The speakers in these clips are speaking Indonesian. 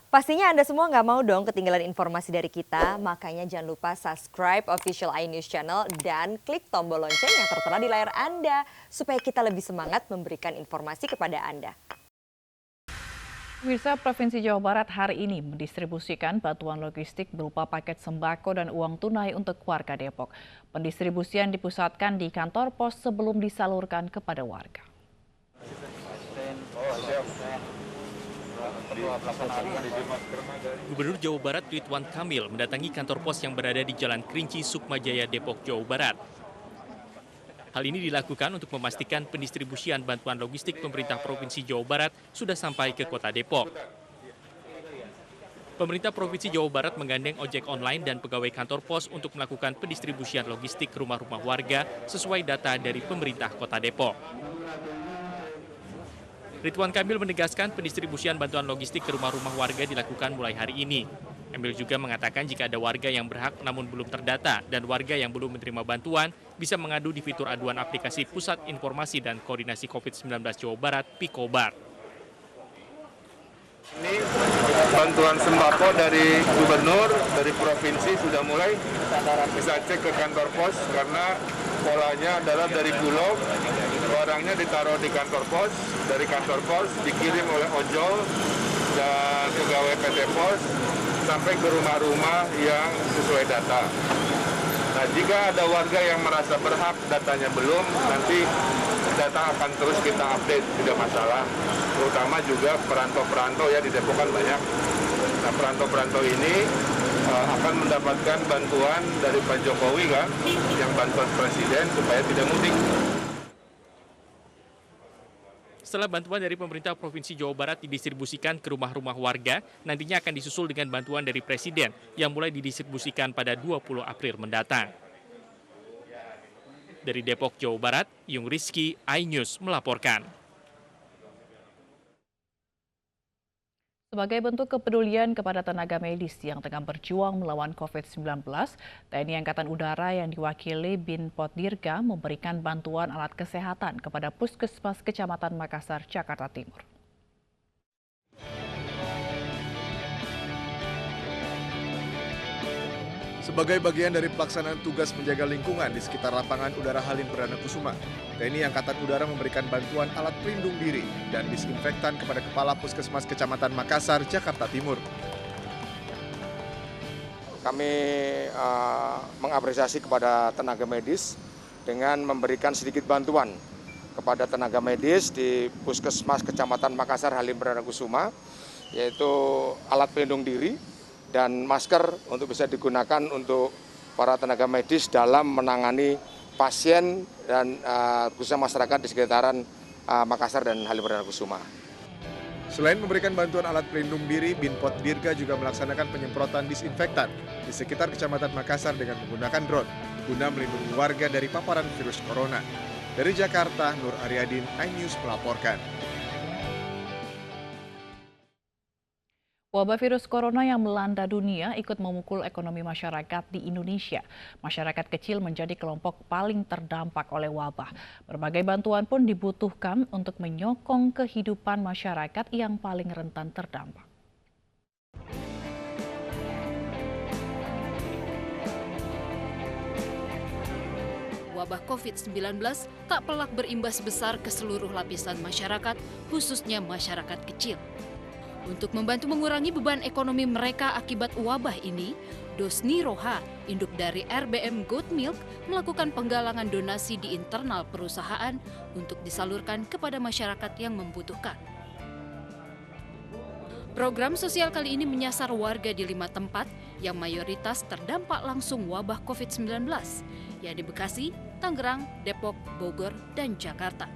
Pastinya Anda semua nggak mau dong ketinggalan informasi dari kita, makanya jangan lupa subscribe official iNews Channel dan klik tombol lonceng yang tertera di layar Anda, supaya kita lebih semangat memberikan informasi kepada Anda. Pemirsa, Provinsi Jawa Barat hari ini mendistribusikan bantuan logistik berupa paket sembako dan uang tunai untuk warga Depok. Pendistribusian dipusatkan di kantor pos sebelum disalurkan kepada warga. Gubernur Jawa Barat Ridwan Kamil mendatangi kantor pos yang berada di Jalan Kerinci, Sukmajaya, Depok, Jawa Barat. Hal ini dilakukan untuk memastikan pendistribusian bantuan logistik pemerintah Provinsi Jawa Barat sudah sampai ke kota Depok. Pemerintah Provinsi Jawa Barat menggandeng ojek online dan pegawai kantor pos untuk melakukan pendistribusian logistik ke rumah-rumah warga sesuai data dari pemerintah kota Depok. Ridwan Kamil menegaskan pendistribusian bantuan logistik ke rumah-rumah warga dilakukan mulai hari ini. Kamil juga mengatakan jika ada warga yang berhak namun belum terdata dan warga yang belum menerima bantuan bisa mengadu di fitur aduan aplikasi Pusat Informasi dan Koordinasi COVID-19 Jawa Barat, Pikobar. Ini bantuan sembako dari gubernur, dari provinsi sudah mulai bisa cek ke kantor pos karena polanya adalah dari Bulog, barangnya ditaruh di kantor pos, dari kantor pos dikirim oleh ojol dan pegawai PT Pos sampai ke rumah-rumah yang sesuai data. Nah, jika ada warga yang merasa berhak datanya belum, nanti data akan terus kita update, tidak masalah. Terutama juga perantau-perantau ya, di Depok kan banyak. Nah, perantau-perantau ini akan mendapatkan bantuan dari Pak Jokowi kan, yang bantuan presiden supaya tidak mudik. Setelah bantuan dari pemerintah Provinsi Jawa Barat didistribusikan ke rumah-rumah warga, nantinya akan disusul dengan bantuan dari Presiden yang mulai didistribusikan pada 20 April mendatang. Dari Depok, Jawa Barat, Yung Rizky, iNews melaporkan. Sebagai bentuk kepedulian kepada tenaga medis yang tengah berjuang melawan COVID-19, TNI Angkatan Udara yang diwakili Bin Potdirga memberikan bantuan alat kesehatan kepada Puskesmas Kecamatan Makassar, Jakarta Timur. Sebagai bagian dari pelaksanaan tugas menjaga lingkungan di sekitar lapangan udara Halim Perdana Kusuma, TNI Angkatan Udara memberikan bantuan alat pelindung diri dan disinfektan kepada Kepala Puskesmas Kecamatan Makassar, Jakarta Timur. Kami mengapresiasi kepada tenaga medis dengan memberikan sedikit bantuan kepada tenaga medis di Puskesmas Kecamatan Makassar Halim Perdana Kusuma, yaitu alat pelindung diri dan masker untuk bisa digunakan untuk para tenaga medis dalam menangani pasien dan khususnya masyarakat di sekitaran Makassar dan Halim Perdana Kusuma. Selain memberikan bantuan alat pelindung diri, Bin Potdirga juga melaksanakan penyemprotan disinfektan di sekitar Kecamatan Makassar dengan menggunakan drone guna melindungi warga dari paparan virus corona. Dari Jakarta, Nur Aryadin, iNews melaporkan. Wabah virus corona yang melanda dunia ikut memukul ekonomi masyarakat di Indonesia. Masyarakat kecil menjadi kelompok paling terdampak oleh wabah. Berbagai bantuan pun dibutuhkan untuk menyokong kehidupan masyarakat yang paling rentan terdampak. Wabah COVID-19 tak pelak berimbas besar ke seluruh lapisan masyarakat, khususnya masyarakat kecil. Untuk membantu mengurangi beban ekonomi mereka akibat wabah ini, Dosni Roha, induk dari RBM Goat Milk, melakukan penggalangan donasi di internal perusahaan untuk disalurkan kepada masyarakat yang membutuhkan. Program sosial kali ini menyasar warga di 5 tempat yang mayoritas terdampak langsung wabah COVID-19, yakni Bekasi, Tangerang, Depok, Bogor, dan Jakarta.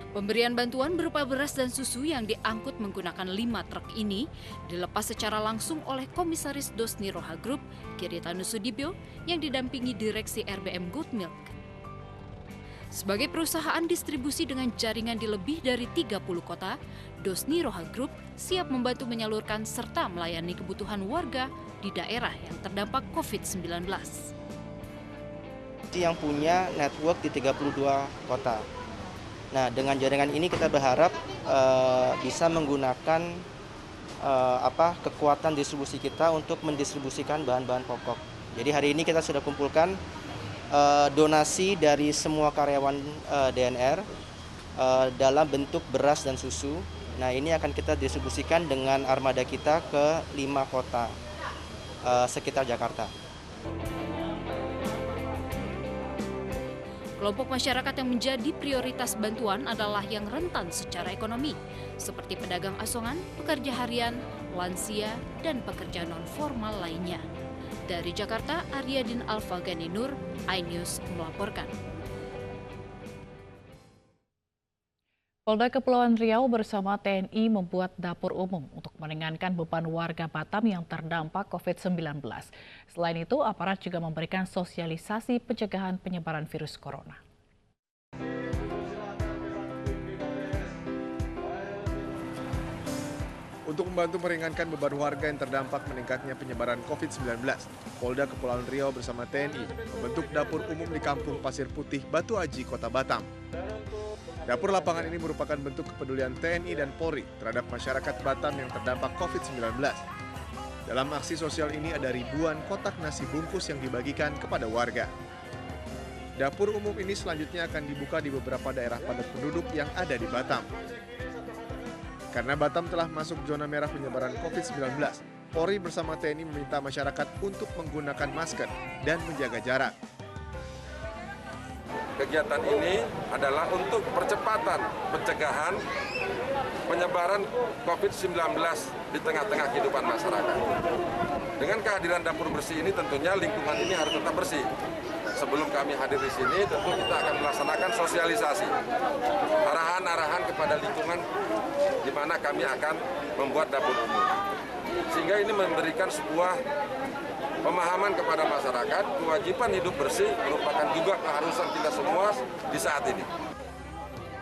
Pemberian bantuan berupa beras dan susu yang diangkut menggunakan 5 truk ini dilepas secara langsung oleh Komisaris Dosni Roha Group, Kiritanu Sudibyo, yang didampingi Direksi RBM Goat Milk. Sebagai perusahaan distribusi dengan jaringan di lebih dari 30 kota, Dosni Roha Group siap membantu menyalurkan serta melayani kebutuhan warga di daerah yang terdampak COVID-19. Yang punya network di 32 kota. Nah, dengan jaringan ini kita berharap bisa menggunakan kekuatan distribusi kita untuk mendistribusikan bahan-bahan pokok. Jadi hari ini kita sudah kumpulkan donasi dari semua karyawan DNR dalam bentuk beras dan susu. Nah, ini akan kita distribusikan dengan armada kita ke 5 kota sekitar Jakarta. Kelompok masyarakat yang menjadi prioritas bantuan adalah yang rentan secara ekonomi, seperti pedagang asongan, pekerja harian, lansia, dan pekerja non-formal lainnya. Dari Jakarta, Aryadin Alfagani Nur, iNews melaporkan. Polda Kepulauan Riau bersama TNI membuat dapur umum untuk meringankan beban warga Batam yang terdampak COVID-19. Selain itu, aparat juga memberikan sosialisasi pencegahan penyebaran virus corona. Untuk membantu meringankan beban warga yang terdampak meningkatnya penyebaran COVID-19, Polda Kepulauan Riau bersama TNI membentuk dapur umum di Kampung Pasir Putih, Batu Aji, Kota Batam. Dapur lapangan ini merupakan bentuk kepedulian TNI dan Polri terhadap masyarakat Batam yang terdampak COVID-19. Dalam aksi sosial ini ada ribuan kotak nasi bungkus yang dibagikan kepada warga. Dapur umum ini selanjutnya akan dibuka di beberapa daerah padat penduduk yang ada di Batam. Karena Batam telah masuk zona merah penyebaran COVID-19, Polri bersama TNI meminta masyarakat untuk menggunakan masker dan menjaga jarak. Kegiatan ini adalah untuk percepatan pencegahan penyebaran COVID-19 di tengah-tengah kehidupan masyarakat. Dengan kehadiran dapur bersih ini tentunya lingkungan ini harus tetap bersih. Sebelum kami hadir di sini, tentu kita akan melaksanakan sosialisasi, arahan-arahan kepada lingkungan di mana kami akan membuat dapur umum. Sehingga ini memberikan sebuah pemahaman kepada masyarakat, kewajiban hidup bersih merupakan juga keharusan kita semua di saat ini.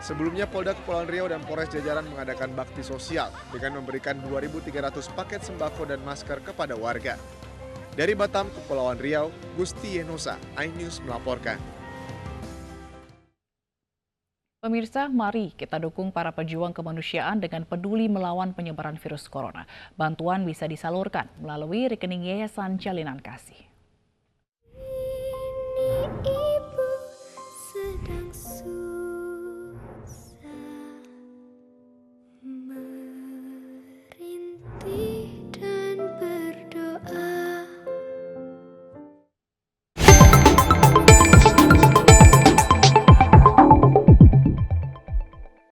Sebelumnya Polda Kepulauan Riau dan Polres Jajaran mengadakan bakti sosial dengan memberikan 2.300 paket sembako dan masker kepada warga. Dari Batam, Kepulauan Riau, Gusti Yenosa, iNews melaporkan. Pemirsa, mari kita dukung para pejuang kemanusiaan dengan peduli melawan penyebaran virus corona. Bantuan bisa disalurkan melalui rekening Yayasan Jalinan Kasih.